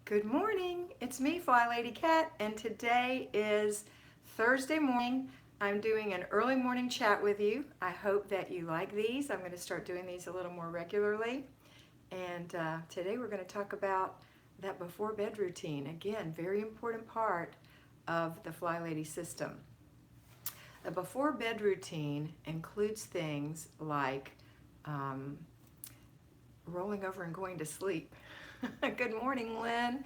Good morning, it's me, Flylady Kat, and today is Thursday morning. I'm doing an early morning chat with you. I hope that you like these. I'm going to start doing these a little more regularly. And today we're going to talk about that before bed routine. Again, very important part of the Flylady system. The before bed routine includes things like um, rolling over and going to sleep. Good morning, Lynn.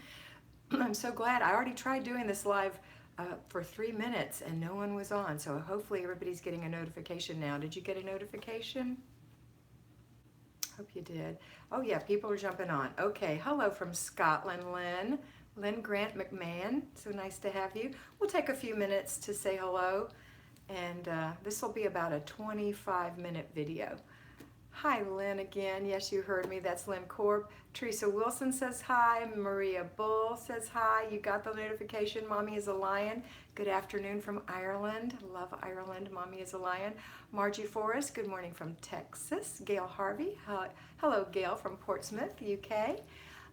I'm so glad. I already tried doing this live for 3 minutes and no one was on. So hopefully everybody's getting a notification now. Did you get a notification? Hope you did. Oh yeah, people are jumping on. Okay, hello from Scotland, Lynn. Lynn Grant McMahon. So nice to have you. We'll take a few minutes to say hello. And this will be about a 25-minute video. Hi, Lynn again. Yes, you heard me. That's Lynn Corp. Teresa Wilson says hi. Maria Bull says hi. You got the notification. Mommy is a lion. Good afternoon from Ireland. Love Ireland. Mommy is a lion. Margie Forrest, good morning from Texas. Gail Harvey. Hello, Gail from Portsmouth, UK.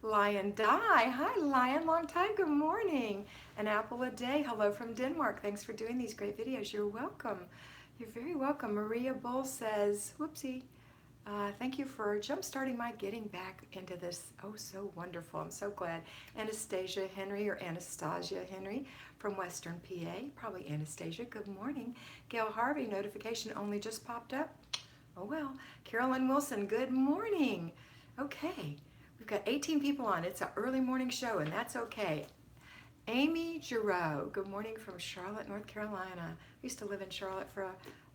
Lion Dye. Hi, Lion. Long time. Good morning. An apple a day. Hello from Denmark. Thanks for doing these great videos. You're welcome. You're very welcome. Maria Bull says, whoopsie. Thank you for jump-starting my getting back into this. Oh, so wonderful. I'm so glad. Anastasia Henry or Anastasia Henry from Western PA. Probably Anastasia. Good morning. Gail Harvey, notification only just popped up. Oh, well. Carolyn Wilson, good morning. Okay. We've got 18 people on. It's an early morning show, and that's okay. Amy Giroux, good morning from Charlotte, North Carolina. I used to live in Charlotte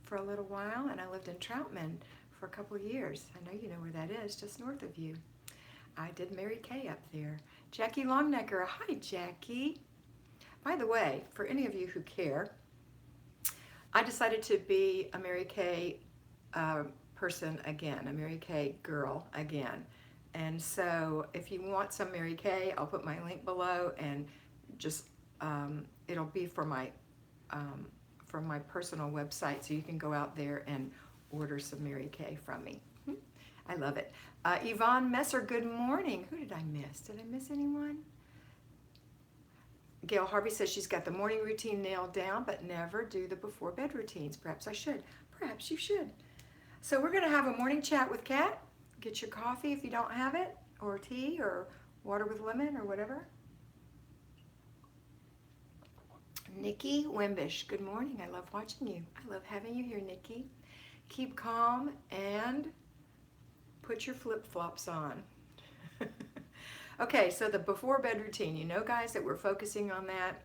for a little while, and I lived in Troutman for a couple of years. I know you know where that is, just north of you. I did Mary Kay up there. Jackie Longnecker, hi Jackie. By the way, for any of you who care, I decided to be a Mary Kay person again, a Mary Kay girl again. And so if you want some Mary Kay, I'll put my link below and just, it'll be for my personal website, so you can go out there and order some Mary Kay from me. I love it. Yvonne Messer, good morning. Who did I miss? Did I miss anyone? Gail Harvey says she's got the morning routine nailed down, but never do the before bed routines. Perhaps I should. Perhaps you should. So we're going to have a morning chat with Kat. Get your coffee if you don't have it, or tea, or water with lemon, or whatever. Nikki Wimbish, good morning. I love watching you. I love having you here, Nikki. Keep calm and put your flip-flops on. Okay, so the before bed routine. You know, guys, that we're focusing on that.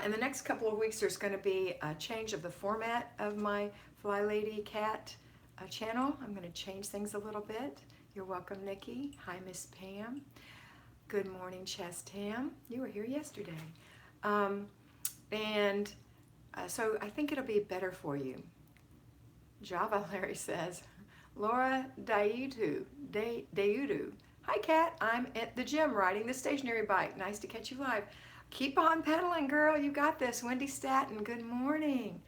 In the next couple of weeks, there's going to be a change of the format of my Flylady Kat channel. I'm going to change things a little bit. You're welcome, Nikki. Hi, Miss Pam. Good morning, Chess Tam. You were here yesterday. So I think it'll be better for you. Java Larry says, Laura Dayudu. Hi, Kat. I'm at the gym riding the stationary bike. Nice to catch you live. Keep on pedaling, girl. You got this. Wendy Staton, good morning.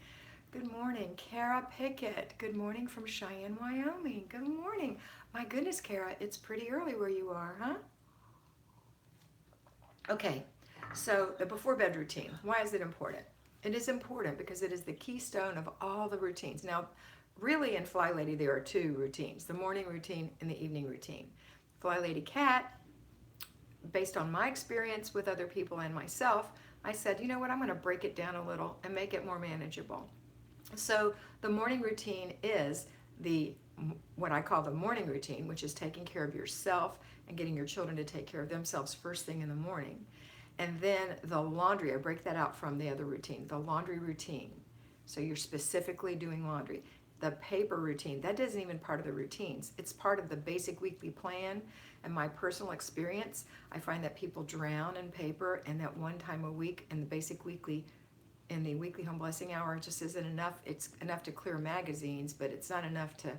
Good morning. Kara Pickett, good morning from Cheyenne, Wyoming. Good morning. My goodness, Kara, it's pretty early where you are, huh? Okay, so the before bed routine. Why is it important? It is important because it is the keystone of all the routines. Now, really in Flylady, there are two routines, the morning routine and the evening routine. Flylady Kat, based on my experience with other people and myself, I said, you know what, I'm going to break it down a little and make it more manageable. So the morning routine is what I call the morning routine, which is taking care of yourself and getting your children to take care of themselves first thing in the morning. And then the laundry, I break that out from the other routine, the laundry routine. So you're specifically doing laundry. The paper routine, that isn't even part of the routines. It's part of the basic weekly plan. And my personal experience, I find that people drown in paper, and that one time a week in the weekly home blessing hour just isn't enough. It's enough to clear magazines, but it's not enough to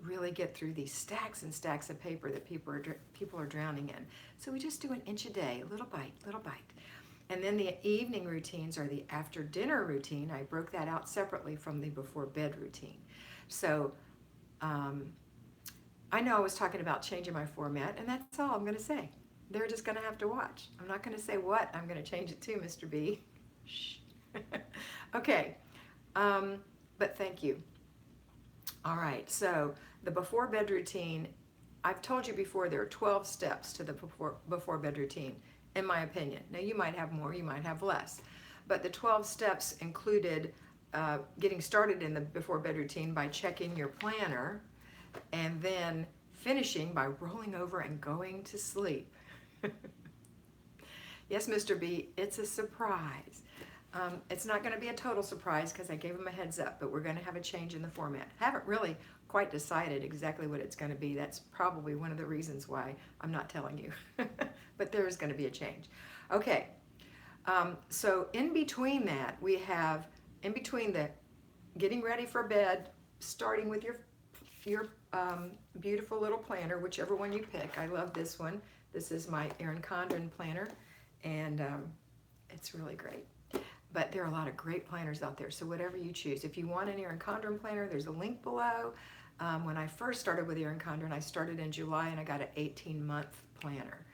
really get through these stacks and stacks of paper that people are drowning in. So we just do an inch a day, little bite, little bite. And then the evening routines are the after dinner routine. I broke that out separately from the before bed routine. So I know I was talking about changing my format, and that's all I'm going to say. they're just going to have to watch. I'm not going to say what I'm going to change it to, Mr. B. Shh. Okay, but thank you. All right, so the before bed routine, I've told you before there are 12 steps to the before bed routine, in my opinion. Now you might have more, you might have less, but the 12 steps included getting started in the before bed routine by checking your planner, and then finishing by rolling over and going to sleep. Yes, Mr. B, it's a surprise. It's not going to be a total surprise because I gave him a heads up, but we're going to have a change in the format. Haven't really quite decided exactly what it's going to be. That's probably one of the reasons why I'm not telling you. But there is going to be a change. Okay, so in between that, we have, in between the getting ready for bed, starting with your beautiful little planner, whichever one you pick. I love this one. This is my Erin Condren planner, and it's really great. But there are a lot of great planners out there, so whatever you choose. If you want an Erin Condren planner, there's a link below. When I first started with Erin Condren, I started in July and I got an 18-month planner.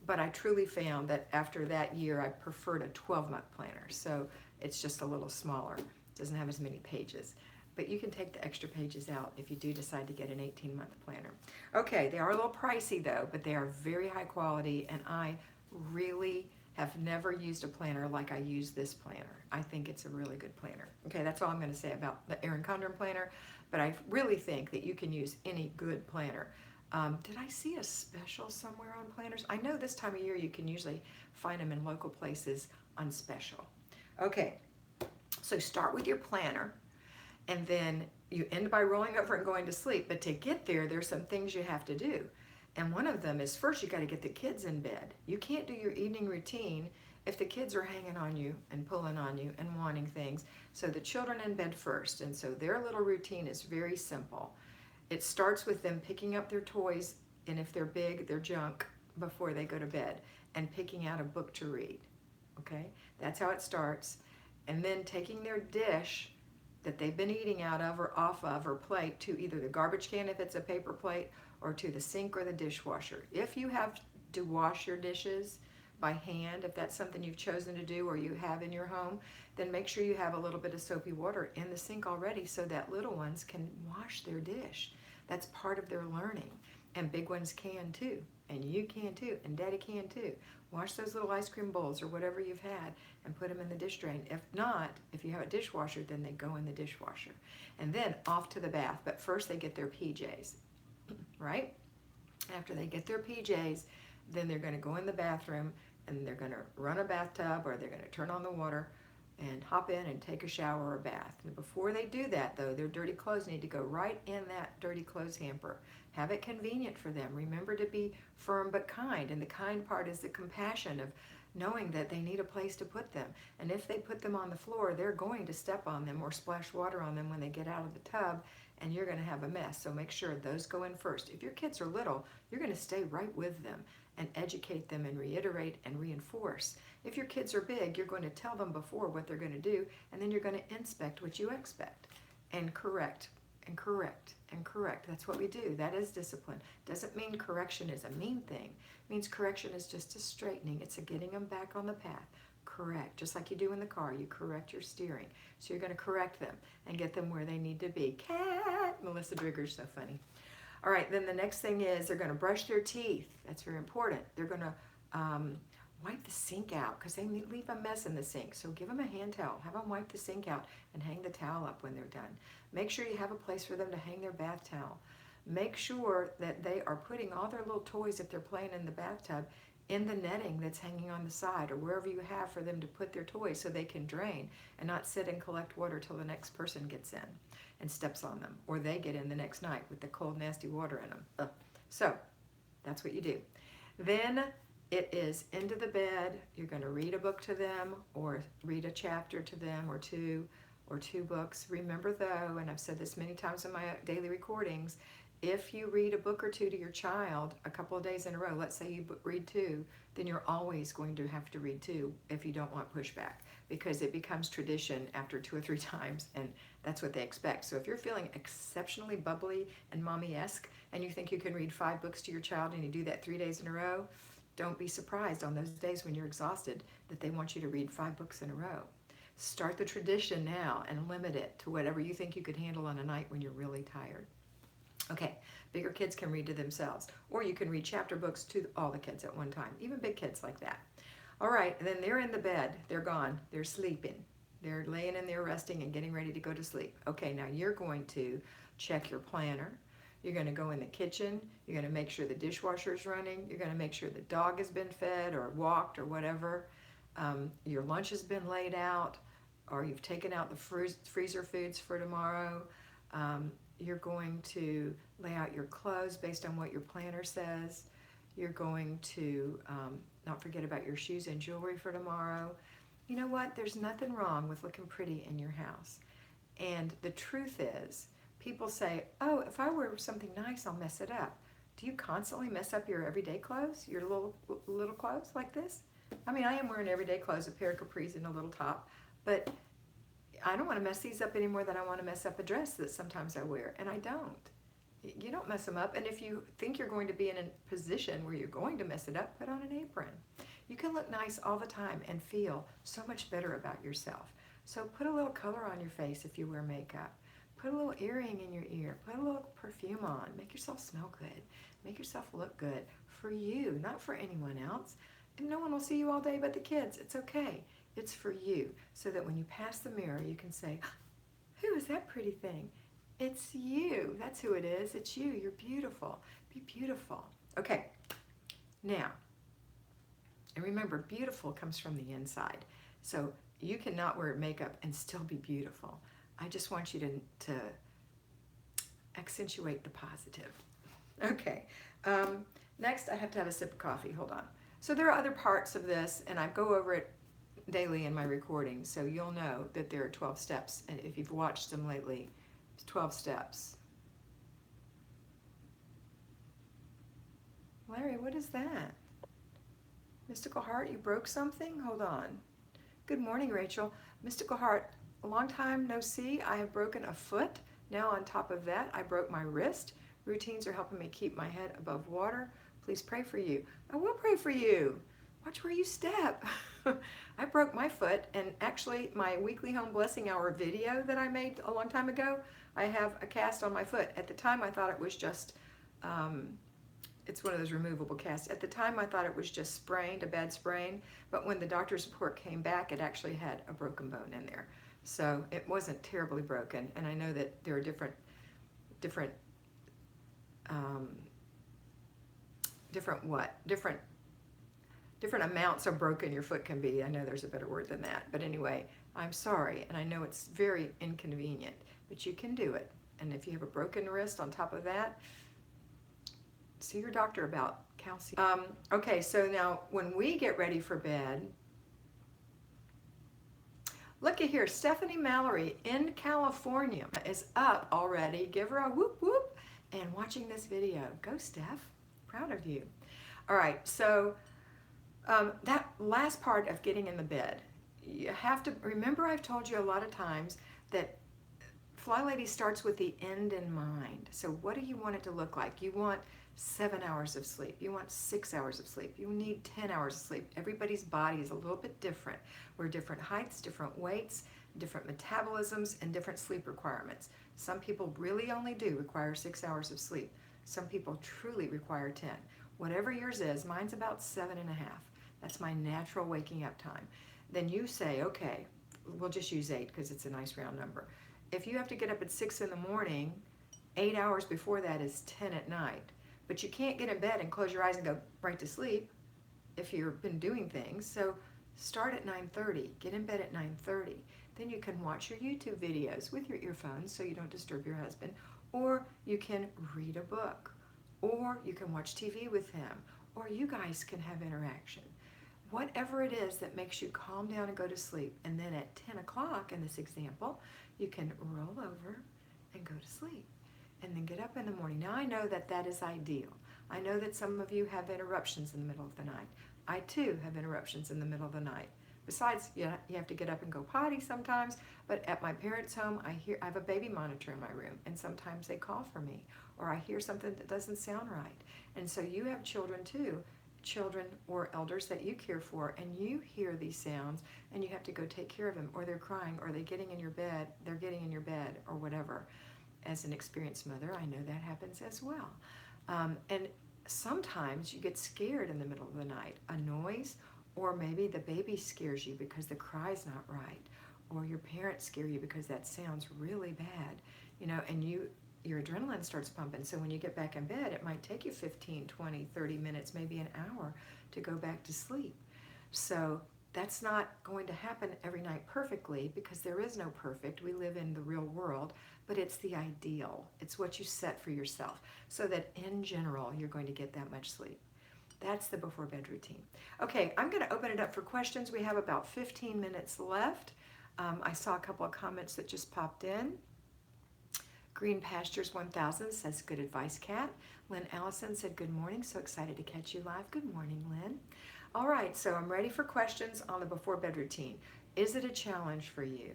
But I truly found that after that year, I preferred a 12-month planner. So it's just a little smaller. It doesn't have as many pages. But you can take the extra pages out if you do decide to get an 18-month planner. Okay, they are a little pricey though, but they are very high quality, and I really have never used a planner like I use this planner. I think it's a really good planner. Okay, that's all I'm going to say about the Erin Condren planner, but I really think that you can use any good planner. Did I see a special somewhere on planners? I know this time of year you can usually find them in local places on special. Okay, so start with your planner, and then you end by rolling over and going to sleep. But to get there, there's some things you have to do. And one of them is, first you got to get the kids in bed. You can't do your evening routine if the kids are hanging on you and pulling on you and wanting things. So the children in bed first, and so their little routine is very simple. It starts with them picking up their toys, and if they're big, their junk, before they go to bed, and picking out a book to read. Okay, that's how it starts. And then taking their dish that they've been eating out of or off of, or plate, to either the garbage can if it's a paper plate, or to the sink or the dishwasher. If you have to wash your dishes by hand, if that's something you've chosen to do or you have in your home, then make sure you have a little bit of soapy water in the sink already so that little ones can wash their dish. That's part of their learning. And big ones can too. And you can too. And Daddy can too. Wash those little ice cream bowls or whatever you've had and put them in the dish drain. If not, if you have a dishwasher, then they go in the dishwasher. And then off to the bath. But first they get their PJs. Right? After they get their PJs, then they're going to go in the bathroom and they're going to run a bathtub, or they're going to turn on the water and hop in and take a shower or a bath. And before they do that, though, their dirty clothes need to go right in that dirty clothes hamper. Have it convenient for them. Remember to be firm but kind, and the kind part is the compassion of knowing that they need a place to put them. And if they put them on the floor, they're going to step on them or splash water on them when they get out of the tub, and you're going to have a mess. So make sure those go in first. If your kids are little, you're going to stay right with them and educate them and reiterate and reinforce. If your kids are big, you're going to tell them before what they're going to do, and then you're going to inspect what you expect and correct and correct and correct. That's what we do. That is discipline. Doesn't mean correction is a mean thing. It means correction is just a straightening. It's a getting them back on the path. Correct. Just like you do in the car, you correct your steering. So you're going to correct them and get them where they need to be. Kat! Melissa Drigger's so funny. All right, then the next thing is they're going to brush their teeth. That's very important. They're going to wipe the sink out because they leave a mess in the sink. So give them a hand towel. Have them wipe the sink out and hang the towel up when they're done. Make sure you have a place for them to hang their bath towel. Make sure that they are putting all their little toys, if they're playing in the bathtub, in the netting that's hanging on the side or wherever you have for them to put their toys so they can drain and not sit and collect water till the next person gets in and steps on them, or they get in the next night with the cold, nasty water in them. Ugh. So that's what you do. Then it is into the bed. You're going to read a book to them or read a chapter to them or two books. Remember though, and I've said this many times in my daily recordings, if you read a book or two to your child a couple of days in a row, let's say you read 2, then you're always going to have to read 2 if you don't want pushback, because it becomes tradition after 2 or 3 times, and that's what they expect. So if you're feeling exceptionally bubbly and mommy-esque and you think you can read 5 books to your child and you do that 3 days in a row, Don't be surprised on those days when you're exhausted that they want you to read 5 books in a row. Start the tradition now and limit it to whatever you think you could handle on a night when you're really tired. Okay, bigger kids can read to themselves, or you can read chapter books to all the kids at one time, even big kids like that. All right, then they're in the bed, they're gone, they're sleeping. They're laying in there resting and getting ready to go to sleep. Okay, now you're going to check your planner. You're going to go in the kitchen. You're going to make sure the dishwasher is running. You're going to make sure the dog has been fed or walked or whatever. Your lunch has been laid out, or you've taken out the freezer foods for tomorrow. You're going to lay out your clothes based on what your planner says. You're going to not forget about your shoes and jewelry for tomorrow. You know what? There's nothing wrong with looking pretty in your house. And the truth is, people say, oh, if I wear something nice, I'll mess it up. Do you constantly mess up your everyday clothes, your little clothes like this? I mean, I am wearing everyday clothes, a pair of capris and a little top, but I don't want to mess these up any more than I want to mess up a dress that sometimes I wear, and I don't. You don't mess them up, and if you think you're going to be in a position where you're going to mess it up, put on an apron. You can look nice all the time and feel so much better about yourself. So put a little color on your face if you wear makeup. Put a little earring in your ear. Put a little perfume on. Make yourself smell good. Make yourself look good for you, not for anyone else. And no one will see you all day but the kids. It's okay. It's for you, so that when you pass the mirror, you can say, who is that pretty thing? It's you. That's who it is. It's you. You're beautiful. Be beautiful. Okay. Now, and remember, beautiful comes from the inside. So you cannot wear makeup and still be beautiful. I just want you to accentuate the positive. Okay. Next, I have to have a sip of coffee. Hold on. So there are other parts of this, and I go over it daily in my recordings, so you'll know that there are 12 steps. And if you've watched them lately, it's 12 steps. Larry, what is that? Mystical Heart, you broke something? Hold on. Good morning, Rachel. Mystical Heart, a long time no see. I have broken a foot. Now on top of that, I broke my wrist. Routines are helping me keep my head above water. Please pray for you. I will pray for you. Watch where you step. I broke my foot, and actually my weekly home blessing hour video that I made a long time ago, I have a cast on my foot. At the time I thought it was just it's one of those removable casts. At the time I thought it was just sprained, a bad sprain, but when the doctor's report came back, it actually had a broken bone in there. So it wasn't terribly broken, and I know that there are different amounts of broken your foot can be. I know there's a better word than that, but anyway, I'm sorry, and I know it's very inconvenient, but you can do it. And if you have a broken wrist on top of that, see your doctor about calcium. Okay, so now when we get ready for bed, look at here, Stephanie Mallory in California is up already. Give her a whoop whoop and watching this video. Go, Steph. Proud of you. All right, so that last part of getting in the bed, you have to remember, I've told you a lot of times that Flylady starts with the end in mind. So what do you want it to look like? You want 7 hours of sleep. You want 6 hours of sleep. You need 10 hours of sleep. Everybody's body is a little bit different. We're different heights, different weights, different metabolisms, and different sleep requirements. Some people really only do require 6 hours of sleep. Some people truly require 10. Whatever yours is, mine's about 7.5. That's my natural waking up time. Then you say, okay, we'll just use 8 because it's a nice round number. If you have to get up at 6 in the morning, 8 hours before that is 10 at night. But you can't get in bed and close your eyes and go right to sleep if you've been doing things. So start at 9:30, get in bed at 9:30. Then you can watch your YouTube videos with your earphones so you don't disturb your husband, or you can read a book, or you can watch TV with him, or you guys can have interaction. Whatever it is that makes you calm down and go to sleep. And then at 10 o'clock in this example, you can roll over and go to sleep. And then get up in the morning. Now I know that that is ideal. I know that some of you have interruptions in the middle of the night. I too have interruptions in the middle of the night. Besides, you have to get up and go potty sometimes, but at my parents' home, I have a baby monitor in my room, and sometimes they call for me, or I hear something that doesn't sound right. And so you have children too, children or elders that you care for, and you hear these sounds and you have to go take care of them, or they're crying, or they're getting in your bed, or whatever. As an experienced mother, I know that happens as well. And sometimes you get scared in the middle of the night, a noise, or maybe the baby scares you because the cry's not right, or your parents scare you because that sounds really bad, and your adrenaline starts pumping. So when you get back in bed, it might take you 15, 20, 30 minutes, maybe an hour to go back to sleep. So that's not going to happen every night perfectly, because there is no perfect. We live in the real world, but it's the ideal. It's what you set for yourself, so that in general, you're going to get that much sleep. That's the before bed routine. Okay, I'm going to open it up for questions. We have about 15 minutes left. I saw a couple of comments that just popped in. Green Pastures 1000 says, good advice, Kat. Lynn Allison said, good morning. So excited to catch you live. Good morning, Lynn. All right, so I'm ready for questions on the before bed routine. Is it a challenge for you?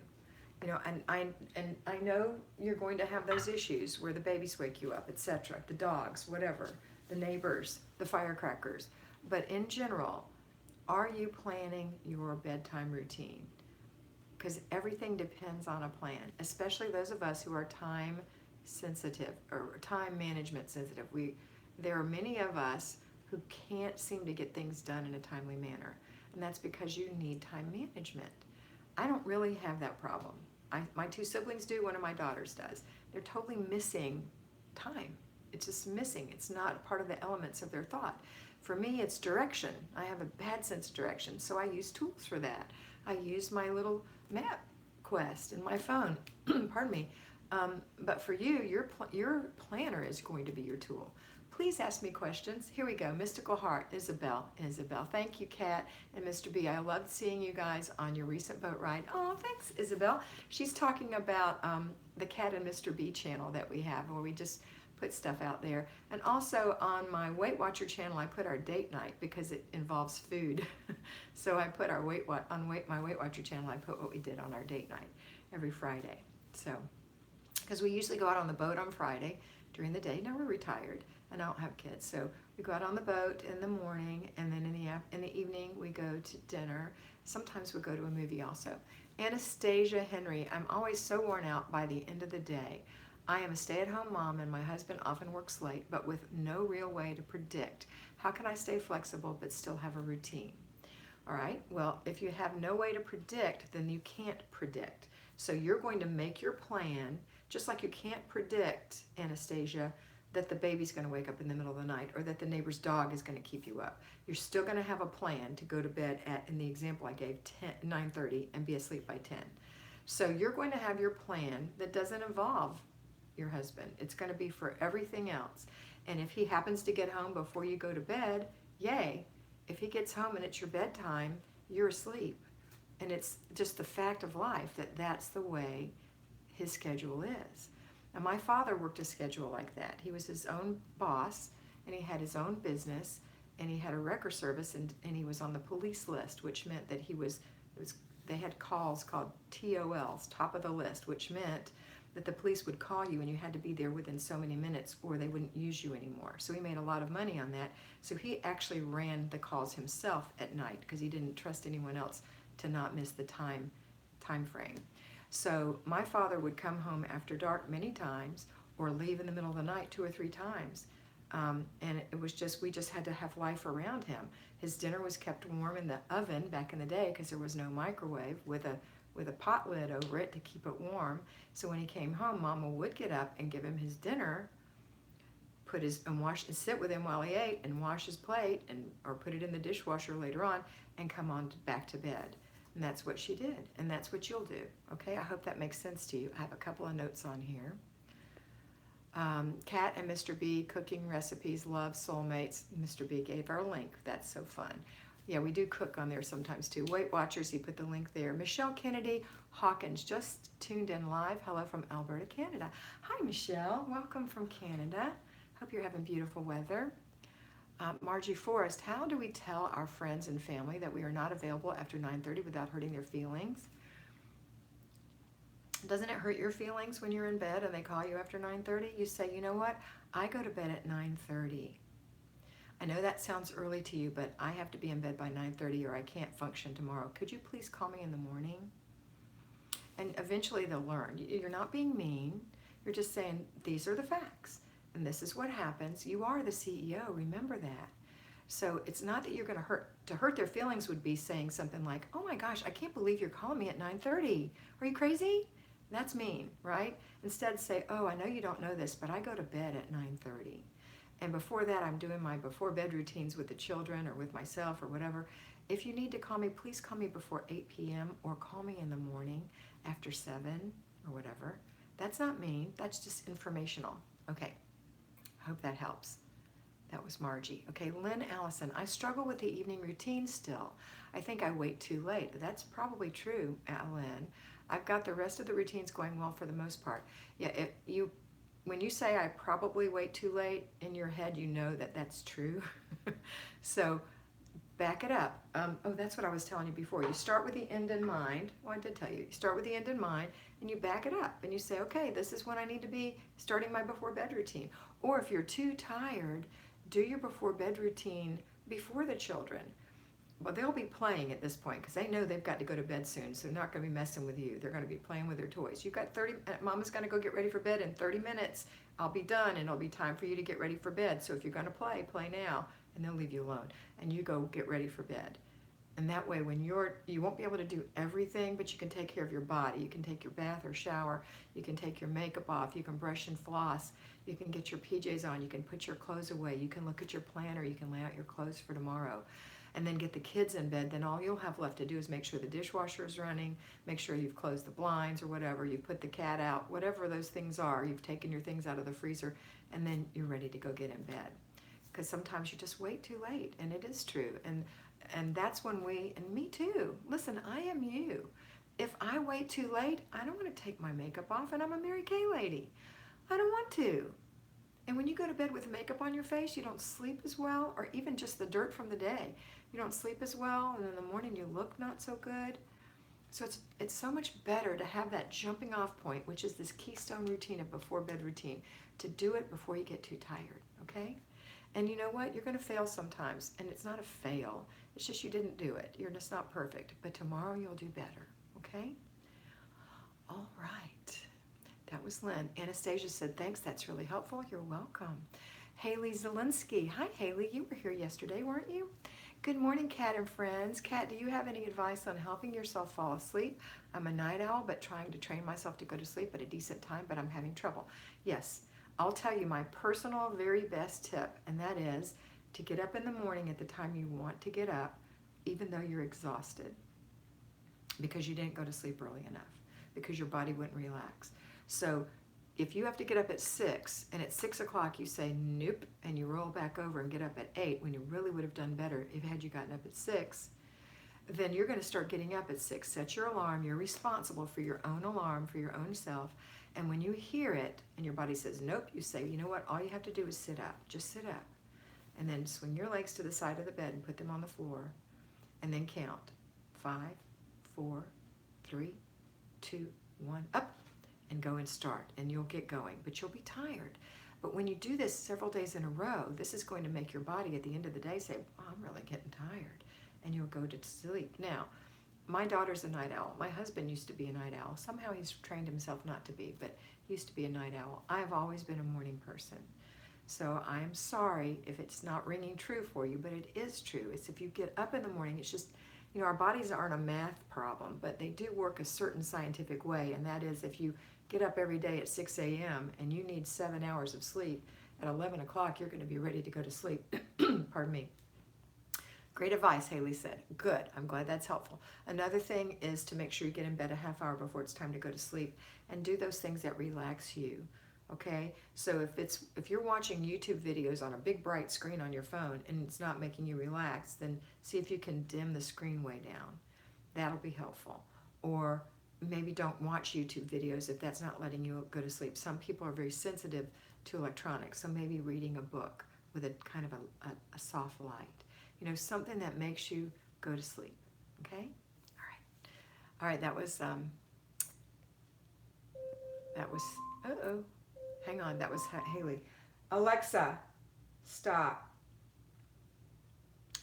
And I know you're going to have those issues where the babies wake you up, etc., the dogs, whatever, the neighbors, the firecrackers. But in general, are you planning your bedtime routine? Because everything depends on a plan, especially those of us who are time sensitive or time management sensitive. There are many of us who can't seem to get things done in a timely manner, and that's because you need time management. I don't really have that problem. My two siblings do, one of my daughters does. They're totally missing time. It's just missing. It's not part of the elements of their thought. For me, it's direction. I have a bad sense of direction, so I use tools for that. I use my little map quest in my phone, pardon me. But for you, your planner is going to be your tool. Please ask me questions. Here we go. Mystical Heart, Isabel. Thank you, Kat and Mr. B. I loved seeing you guys on your recent boat ride. Oh, thanks, Isabel. She's talking about the Kat and Mr. B channel that we have, where we just put stuff out there. And also on my Weight Watcher channel, I put our date night because it involves food. So I put our my Weight Watcher channel, I put what we did on our date night every Friday. So, because we usually go out on the boat on Friday during the day. Now we're retired and I don't have kids. So we go out on the boat in the morning, and then in the evening we go to dinner. Sometimes we go to a movie also. Anastasia Henry, I'm always so worn out by the end of the day. I am a stay-at-home mom, and my husband often works late, but with no real way to predict. How can I stay flexible but still have a routine? All right, well, if you have no way to predict, then you can't predict. So you're going to make your plan, just like you can't predict, Anastasia, that the baby's going to wake up in the middle of the night, or that the neighbor's dog is going to keep you up. You're still going to have a plan to go to bed at, in the example I gave, 9:30 and be asleep by 10. So you're going to have your plan that doesn't involve your husband. It's going to be for everything else. And if he happens to get home before you go to bed, yay. If he gets home and it's your bedtime, you're asleep. And it's just the fact of life that that's the way his schedule is. And my father worked a schedule like that. He was his own boss, and he had his own business, and he had a wrecker service, and he was on the police list, which meant that they had calls called TOLs, top of the list, which meant that the police would call you and you had to be there within so many minutes or they wouldn't use you anymore. So he made a lot of money on that. So he actually ran the calls himself at night because he didn't trust anyone else to not miss the time frame. So my father would come home after dark many times, or leave in the middle of the night 2 or 3 times. And it was just, we just had to have life around him. His dinner was kept warm in the oven back in the day because there was no microwave, with a pot lid over it to keep it warm. So when he came home, Mama would get up and give him his dinner, sit with him while he ate, and wash his plate, or put it in the dishwasher later on, and come on back to bed. And that's what she did, and that's what you'll do. Okay, I hope that makes sense to you. I have a couple of notes on here. Kat and Mr. B, cooking recipes, love soulmates. Mr. B gave our link. That's so fun. Yeah, we do cook on there sometimes too. Weight Watchers, he put the link there. Michelle Kennedy Hawkins just tuned in live. Hello from Alberta, Canada. Hi, Michelle. Welcome from Canada. Hope you're having beautiful weather. Margie Forrest, how do we tell our friends and family that we are not available after 9:30 without hurting their feelings? Doesn't it hurt your feelings when you're in bed and they call you after 9:30? You say, you know what? I go to bed at 9:30. I know that sounds early to you, but I have to be in bed by 9:30 or I can't function tomorrow. Could you please call me in the morning? And eventually they'll learn. You're not being mean. You're just saying, these are the facts. And this is what happens. You are the CEO. Remember that. So it's not that you're going to hurt their feelings would be saying something like, oh my gosh, I can't believe you're calling me at 9:30. Are you crazy? That's mean, right? Instead say, oh, I know you don't know this, but I go to bed at 9:30. And before that, I'm doing my before bed routines with the children or with myself or whatever. If you need to call me, please call me before 8 p.m. or call me in the morning after 7 or whatever. That's not mean. That's just informational. Okay. I hope that helps. That was Margie. Okay, Lynn Allison. I struggle with the evening routine still. I think I wait too late. That's probably true, Lynn. I've got the rest of the routines going well for the most part. Yeah, when you say I probably wait too late, in your head you know that that's true. So back it up. Oh, that's what I was telling you before. You start with the end in mind. Well, I did tell you. You start with the end in mind and you back it up and you say, okay, this is when I need to be starting my before bed routine. Or if you're too tired, do your before bed routine before the children. Well, they'll be playing at this point because they know they've got to go to bed soon, so they're not going to be messing with you. They're going to be playing with their toys. You've got 30, Mama's going to go get ready for bed in 30 minutes. I'll be done, and it'll be time for you to get ready for bed. So if you're going to play now, and they'll leave you alone, and you go get ready for bed. And that way, when you won't be able to do everything, but you can take care of your body. You can take your bath or shower. You can take your makeup off. You can brush and floss. You can get your PJs on. You can put your clothes away. You can look at your planner. You can lay out your clothes for tomorrow. And then get the kids in bed. Then all you'll have left to do is make sure the dishwasher is running, make sure you've closed the blinds or whatever, you've put the cat out, whatever those things are. You've taken your things out of the freezer, and then you're ready to go get in bed. Because sometimes you just wait too late, and it is true. And that's when and me too. Listen, I am you. If I wait too late, I don't want to take my makeup off, and I'm a Mary Kay lady. I don't want to. And when you go to bed with makeup on your face, you don't sleep as well, or even just the dirt from the day. You don't sleep as well, and in the morning you look not so good. So it's so much better to have that jumping off point, which is this keystone routine of before bed routine, to do it before you get too tired, okay? And you know what? You're going to fail sometimes, and it's not a fail. It's just you didn't do it. You're just not perfect. But tomorrow you'll do better, okay? All right. That was Lynn. Anastasia said, thanks, that's really helpful. You're welcome. Haley Zielinski. Hi, Haley. You were here yesterday, weren't you? Good morning, Kat and friends. Kat, do you have any advice on helping yourself fall asleep? I'm a night owl, but trying to train myself to go to sleep at a decent time, but I'm having trouble. Yes, I'll tell you my personal very best tip, and that is to get up in the morning at the time you want to get up, even though you're exhausted, because you didn't go to sleep early enough, because your body wouldn't relax. So if you have to get up at 6 and at 6 o'clock you say nope and you roll back over and get up at 8 when you really would have done better if had you gotten up at 6, then you're going to start getting up at 6. Set your alarm. You're responsible for your own alarm, for your own self. And when you hear it and your body says nope, you say, you know what, all you have to do is sit up. Just sit up. And then swing your legs to the side of the bed and put them on the floor. And then count 5, 4, 3, 2, 1, up. And go and start, and you'll get going, but you'll be tired. But when you do this several days in a row, this is going to make your body at the end of the day say, oh, I'm really getting tired, and you'll go to sleep. Now, my daughter's a night owl. My husband used to be a night owl. Somehow he's trained himself not to be, but he used to be a night owl. I've always been a morning person. So I'm sorry if it's not ringing true for you, but it is true. It's if you get up in the morning, it's just, our bodies aren't a math problem, but they do work a certain scientific way, and that is if you get up every day at 6 a.m. and you need 7 hours of sleep, at 11 o'clock you're going to be ready to go to sleep. Pardon me. Great advice, Haley said. Good. I'm glad that's helpful. Another thing is to make sure you get in bed a half hour before it's time to go to sleep and do those things that relax you. Okay? So if you're watching YouTube videos on a big bright screen on your phone and it's not making you relax, then see if you can dim the screen way down. That'll be helpful. Or maybe don't watch YouTube videos if that's not letting you go to sleep. Some people are very sensitive to electronics, so maybe reading a book with a kind of a soft light. Something that makes you go to sleep. Okay? All right, that was, hang on, that was Haley. Alexa, stop.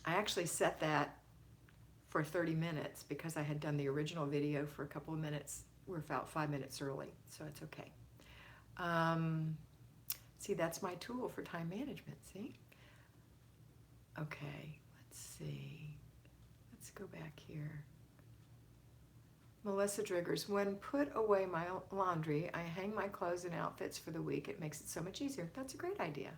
I actually set that for 30 minutes because I had done the original video for a couple of minutes. We're about 5 minutes early, so it's okay. See, that's my tool for time management, see? Okay, let's see. Let's go back here. Melissa Driggers, when put away my laundry, I hang my clothes and outfits for the week. It makes it so much easier. That's a great idea.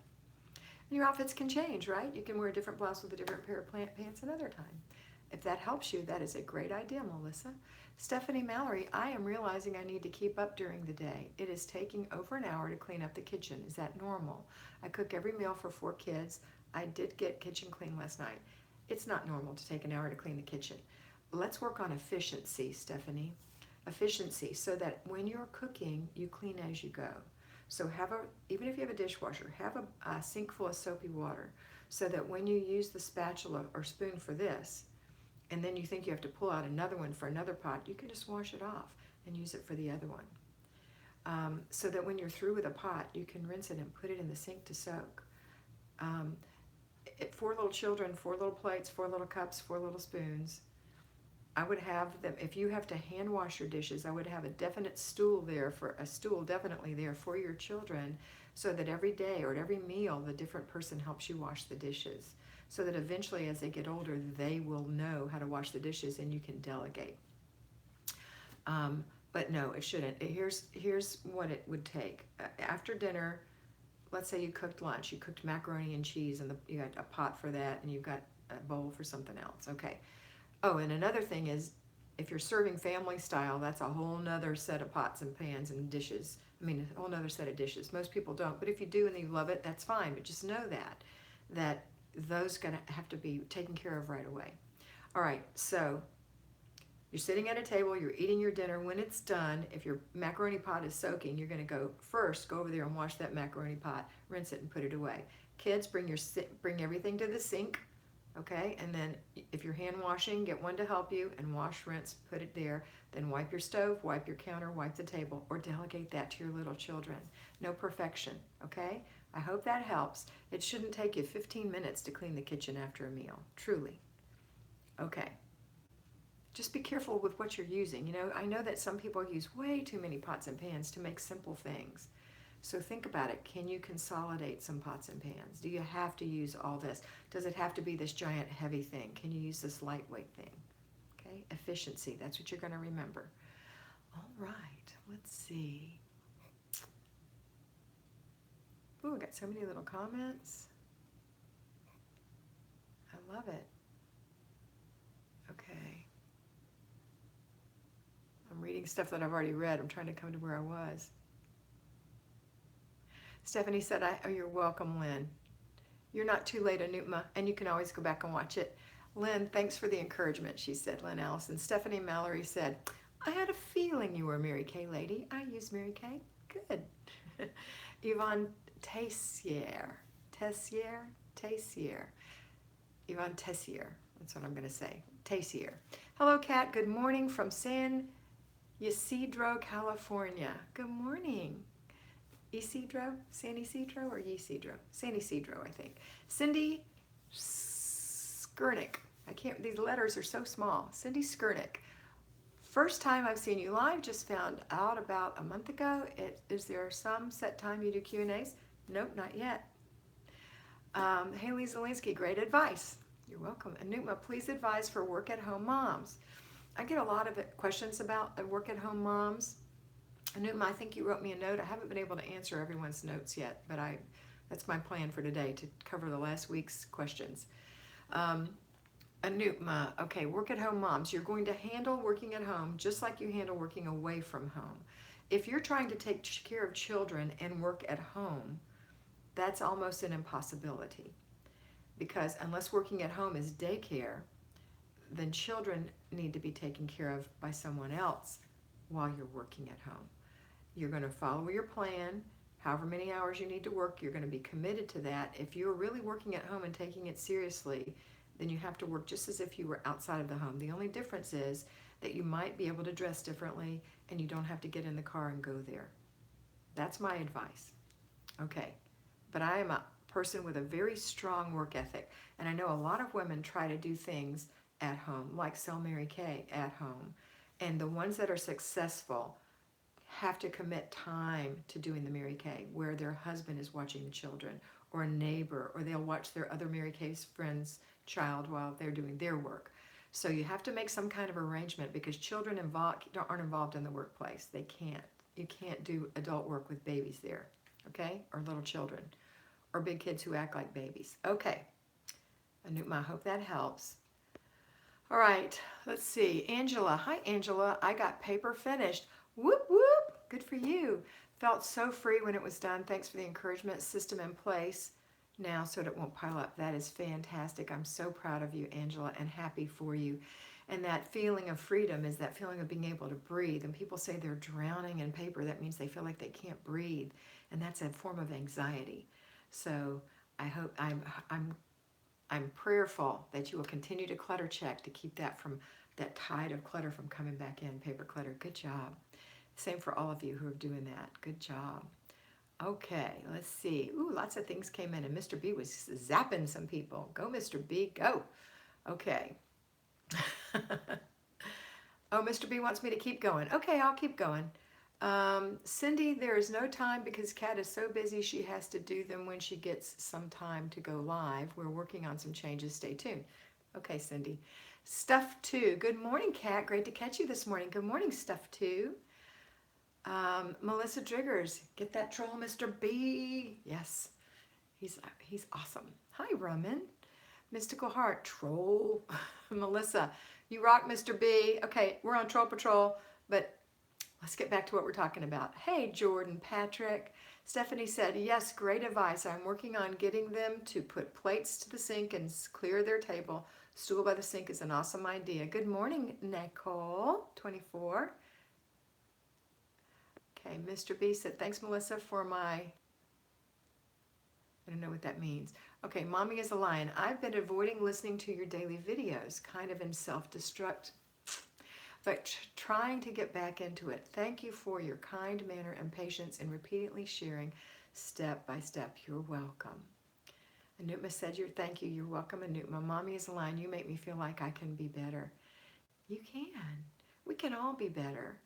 And your outfits can change, right? You can wear a different blouse with a different pair of pants another time. If that helps you, that is a great idea, Melissa. Stephanie Mallory, I am realizing I need to keep up during the day. It is taking over an hour to clean up the kitchen. Is that normal? I cook every meal for 4 kids. I did get kitchen clean last night. It's not normal to take an hour to clean the kitchen. Let's work on efficiency, Stephanie. Efficiency, so that when you're cooking, you clean as you go. So even if you have a dishwasher, have a sink full of soapy water, so that when you use the spatula or spoon for this, and then you think you have to pull out another one for another pot, you can just wash it off and use it for the other one. So that when you're through with a pot, you can rinse it and put it in the sink to soak. 4 little children, 4 little plates, 4 little cups, 4 little spoons. I would have them, if you have to hand wash your dishes, I would have a definite stool definitely there for your children, so that every day or at every meal, the different person helps you wash the dishes. So that eventually, as they get older, they will know how to wash the dishes and you can delegate. But no, it shouldn't. Here's what it would take. After dinner, let's say you cooked lunch. You cooked macaroni and cheese, and you got a pot for that, and you've got a bowl for something else. Okay. Oh, and another thing is, if you're serving family style, that's a whole nother set of pots and pans and dishes. I mean, a whole nother set of dishes. Most people don't, but if you do and you love it, that's fine. But just know that those gonna have to be taken care of right away. All right, so you're sitting at a table, you're eating your dinner. When it's done, if your macaroni pot is soaking, you're gonna go over there and wash that macaroni pot, rinse it and put it away. Kids, bring everything to the sink. Okay, and then if you're hand washing, get one to help you and wash, rinse, put it there. Then wipe your stove, wipe your counter, wipe the table, or delegate that to your little children. No perfection, okay? I hope that helps. It shouldn't take you 15 minutes to clean the kitchen after a meal, truly. Okay. Just be careful with what you're using. You know, I know that some people use way too many pots and pans to make simple things. So think about it. Can you consolidate some pots and pans? Do you have to use all this? Does it have to be this giant heavy thing? Can you use this lightweight thing? Okay, efficiency, that's what you're going to remember. All right, let's see. Ooh, I got so many little comments. I love it. Okay. I'm reading stuff that I've already read. I'm trying to come to where I was. Stephanie said, oh, you're welcome, Lynn. You're not too late, Anutma, and you can always go back and watch it. Lynn, thanks for the encouragement, she said, Lynn Allison. Stephanie Mallory said, I had a feeling you were a Mary Kay lady. I use Mary Kay. Good. Yvonne Tessier. Yvonne Tessier. That's what I'm going to say. Tessier. Hello, Kat. Good morning from San Ysidro, California. Good morning. San Ysidro or Ysidro? San Ysidro, I think. Cindy Skurnick. These letters are so small. Cindy Skurnick. First time I've seen you live, just found out about a month ago. Is there some set time you do Q&As? Nope, not yet. Haley Zielinski, great advice. You're welcome. Anutma, please advise for work-at-home moms. I get a lot of questions about work-at-home moms. Anutma, I think you wrote me a note. I haven't been able to answer everyone's notes yet, but that's my plan for today, to cover the last week's questions. Anutma, okay, work-at-home moms. You're going to handle working at home just like you handle working away from home. If you're trying to take care of children and work at home, that's almost an impossibility. Because unless working at home is daycare, then children need to be taken care of by someone else while you're working at home. You're going to follow your plan. However many hours you need to work, you're going to be committed to that. If you're really working at home and taking it seriously, then you have to work just as if you were outside of the home. The only difference is that you might be able to dress differently and you don't have to get in the car and go there. That's my advice. Okay, but I am a person with a very strong work ethic. And I know a lot of women try to do things at home, like sell Mary Kay at home. And the ones that are successful have to commit time to doing the Mary Kay, where their husband is watching the children, or a neighbor, or they'll watch their other Mary Kay's friend's child while they're doing their work. So you have to make some kind of arrangement, because children aren't involved in the workplace. They can't. You can't do adult work with babies there, okay? Or little children, or big kids who act like babies. Okay, I hope that helps. All right, let's see. Angela, hi Angela. I got paper finished. Whoop, whoop, good for you. Felt so free when it was done. Thanks for the encouragement. System in place now so that it won't pile up. That is fantastic. I'm so proud of you, Angela, and happy for you. And that feeling of freedom is that feeling of being able to breathe. And people say they're drowning in paper. That means they feel like they can't breathe. And that's a form of anxiety. So I hope I'm prayerful that you will continue to clutter check to keep that tide of clutter from coming back in, paper clutter. Good job. Same for all of you who are doing that. Good job. Okay, let's see. Ooh, lots of things came in, and Mr. B was zapping some people. Go, Mr. B, go. Okay. Oh, Mr. B wants me to keep going. Okay, I'll keep going. Cindy, there is no time because Kat is so busy she has to do them when she gets some time to go live. We're working on some changes. Stay tuned. Okay, Cindy. Stuff 2. Good morning, Kat. Great to catch you this morning. Good morning, Stuff 2. Melissa Driggers, get that troll, Mr. B. Yes, he's awesome. Hi, Roman. Mystical Heart, troll. Melissa, you rock, Mr. B. Okay, we're on Troll Patrol, but let's get back to what we're talking about. Hey, Jordan Patrick. Stephanie said, yes, great advice. I'm working on getting them to put plates to the sink and clear their table. Stool by the sink is an awesome idea. Good morning, Nicole, 24. Okay, Mr. B said, thanks, Melissa, for I don't know what that means. Okay, Mommy is a Lion. I've been avoiding listening to your daily videos, kind of in self-destruct, but trying to get back into it. Thank you for your kind manner and patience in repeatedly sharing step by step. You're welcome. Anutma said, thank you. You're welcome, Anutma. Mommy is a Lion. You make me feel like I can be better. You can. We can all be better.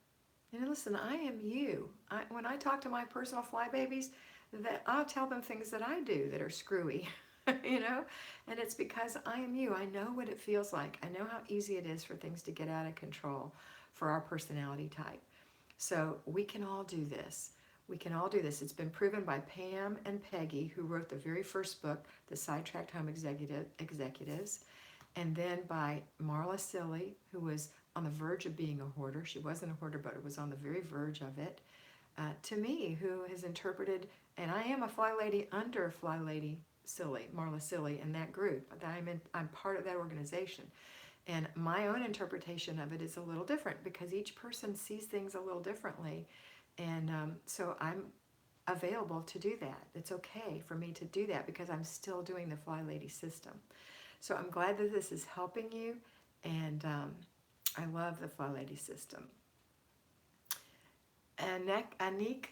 And listen, I am you. When I talk to my personal fly babies, that I'll tell them things that I do that are screwy, you know? And it's because I am you. I know what it feels like. I know how easy it is for things to get out of control for our personality type. So we can all do this. We can all do this. It's been proven by Pam and Peggy, who wrote the very first book, The Sidetracked Home Executives, and then by Marla Silly, who was on the verge of being a hoarder. She wasn't a hoarder, but it was on the very verge of it. To me, who has interpreted, and I am a fly lady under Flylady Silly, Marla Silly, in that group. I'm part of that organization. And my own interpretation of it is a little different because each person sees things a little differently. And so I'm available to do that. It's okay for me to do that because I'm still doing the Flylady system. So I'm glad that this is helping you, and I love the Flylady system. And Aniek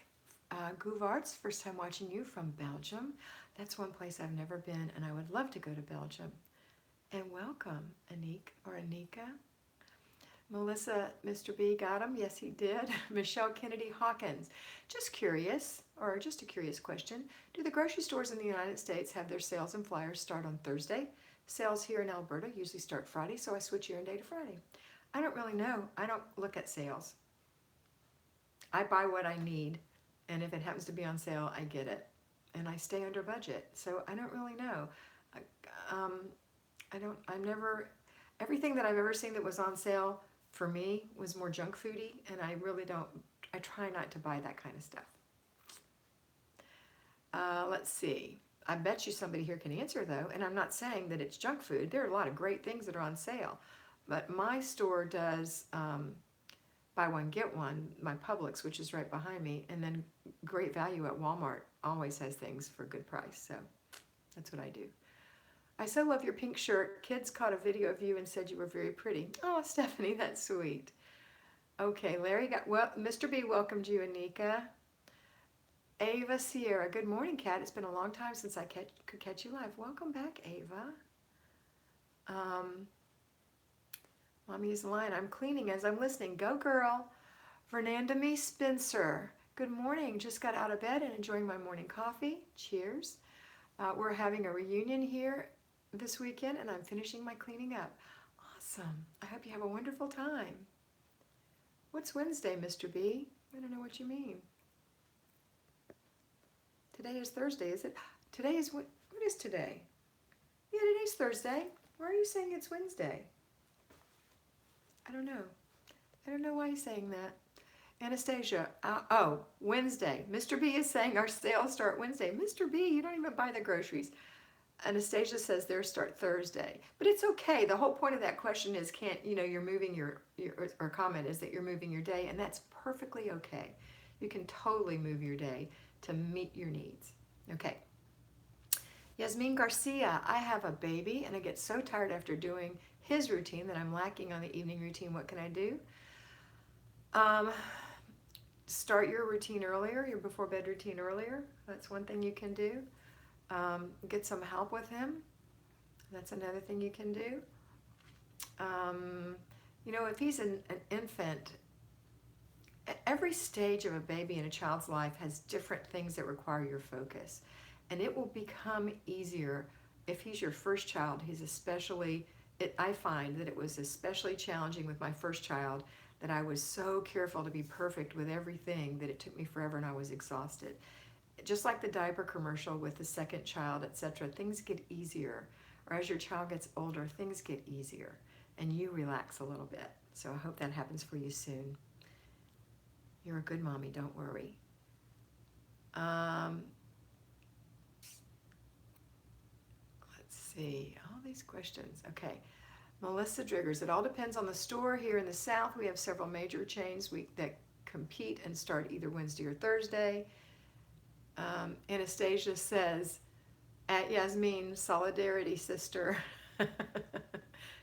Gouvarts, first time watching you from Belgium. That's one place I've never been, and I would love to go to Belgium. And welcome, Aniek or Anika. Melissa, Mr. B got him. Yes, he did. Michelle Kennedy Hawkins. Just curious, or just a curious question. Do the grocery stores in the United States have their sales and flyers start on Thursday? Sales here in Alberta usually start Friday, so I switch year and day to Friday. I don't really know. I don't look at sales. I buy what I need, and if it happens to be on sale, I get it. And I stay under budget, so I don't really know. Everything that I've ever seen that was on sale for me was more junk foody, and I try not to buy that kind of stuff. Let's see. I bet you somebody here can answer though, and I'm not saying that it's junk food. There are a lot of great things that are on sale, but my store does buy one, get one, my Publix, which is right behind me, and then Great Value at Walmart always has things for a good price, so that's what I do. I so love your pink shirt. Kids caught a video of you and said you were very pretty. Oh, Stephanie, that's sweet. Okay, Larry Mr. B welcomed you, Anika. Ava Sierra, good morning, Kat. It's been a long time since I could catch you live. Welcome back, Ava. Mommy is lying. I'm cleaning as I'm listening. Go, girl. Fernanda Me Spencer, good morning. Just got out of bed and enjoying my morning coffee. Cheers. We're having a reunion here this weekend, and I'm finishing my cleaning up. Awesome. I hope you have a wonderful time. What's Wednesday, Mr. B? I don't know what you mean. Today is Thursday, is it? Today is, what is today? Yeah, today's Thursday. Why are you saying it's Wednesday? I don't know. I don't know why he's saying that. Anastasia, oh, Wednesday. Mr. B is saying our sales start Wednesday. Mr. B, you don't even buy the groceries. Anastasia says theirs start Thursday. But it's okay. The whole point of that question is you're moving your or comment is that you're moving your day, and that's perfectly okay. You can totally move your day to meet your needs. Okay. Yasmin Garcia, I have a baby and I get so tired after doing his routine that I'm lacking on the evening routine. What can I do? Start your routine earlier, your before bed routine earlier. That's one thing you can do. Get some help with him. That's another thing you can do. If he's an infant, every stage of a baby in a child's life has different things that require your focus. And it will become easier if he's your first child. I find that it was especially challenging with my first child, that I was so careful to be perfect with everything that it took me forever and I was exhausted. Just like the diaper commercial with the second child, etc., things get easier. Or as your child gets older, things get easier and you relax a little bit. So I hope that happens for you soon. You're a good mommy, don't worry. Let's see, all these questions. Okay. Melissa Driggers, it all depends on the store. Here in the South, we have several major chains that compete and start either Wednesday or Thursday. Anastasia says, at Yasmin, solidarity, sister.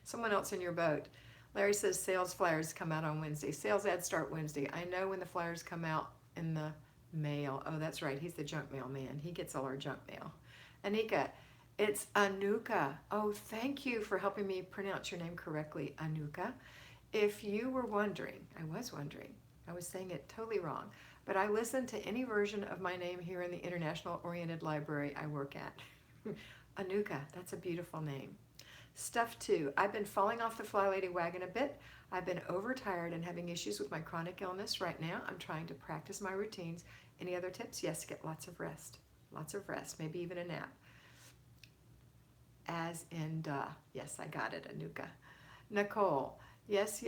Someone else in your boat. Larry says sales flyers come out on Wednesday. Sales ads start Wednesday. I know when the flyers come out in the mail. Oh, that's right. He's the junk mail man. He gets all our junk mail. Anika, it's Anuka. Oh, thank you for helping me pronounce your name correctly, Anuka. If you were wondering, I was saying it totally wrong, but I listen to any version of my name here in the International Oriented Library I work at. Anuka, that's a beautiful name. Stuff 2, I've been falling off the Flylady wagon a bit. I've been overtired and having issues with my chronic illness right now. I'm trying to practice my routines. Any other tips? Yes, get lots of rest. Lots of rest, maybe even a nap. As in duh. Yes, I got it, Anuka. Nicole, yes,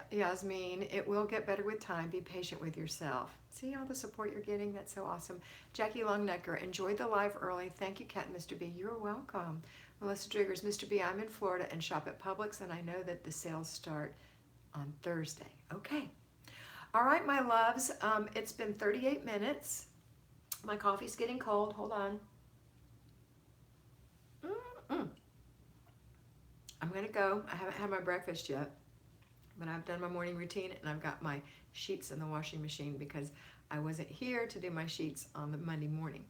Yasmin, it will get better with time. Be patient with yourself. See all the support you're getting? That's so awesome. Jackie Longnecker, enjoyed the live early. Thank you, Kat and Mr. B. You're welcome. Melissa Driggers, Mr. B, I'm in Florida and shop at Publix, and I know that the sales start on Thursday. Okay. All right, my loves. It's been 38 minutes. My coffee's getting cold. Hold on. I'm going to go. I haven't had my breakfast yet, but I've done my morning routine and I've got my sheets in the washing machine because I wasn't here to do my sheets on the Monday morning.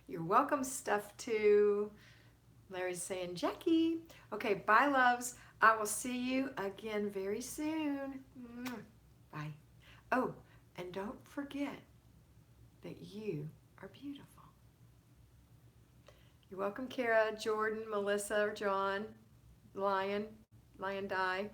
You're welcome, Stuff 2. Larry's saying, Jackie. Okay, bye, loves. I will see you again very soon. Bye. Oh, and don't forget that you are beautiful. You're welcome, Kara, Jordan, Melissa, John, Lion Die.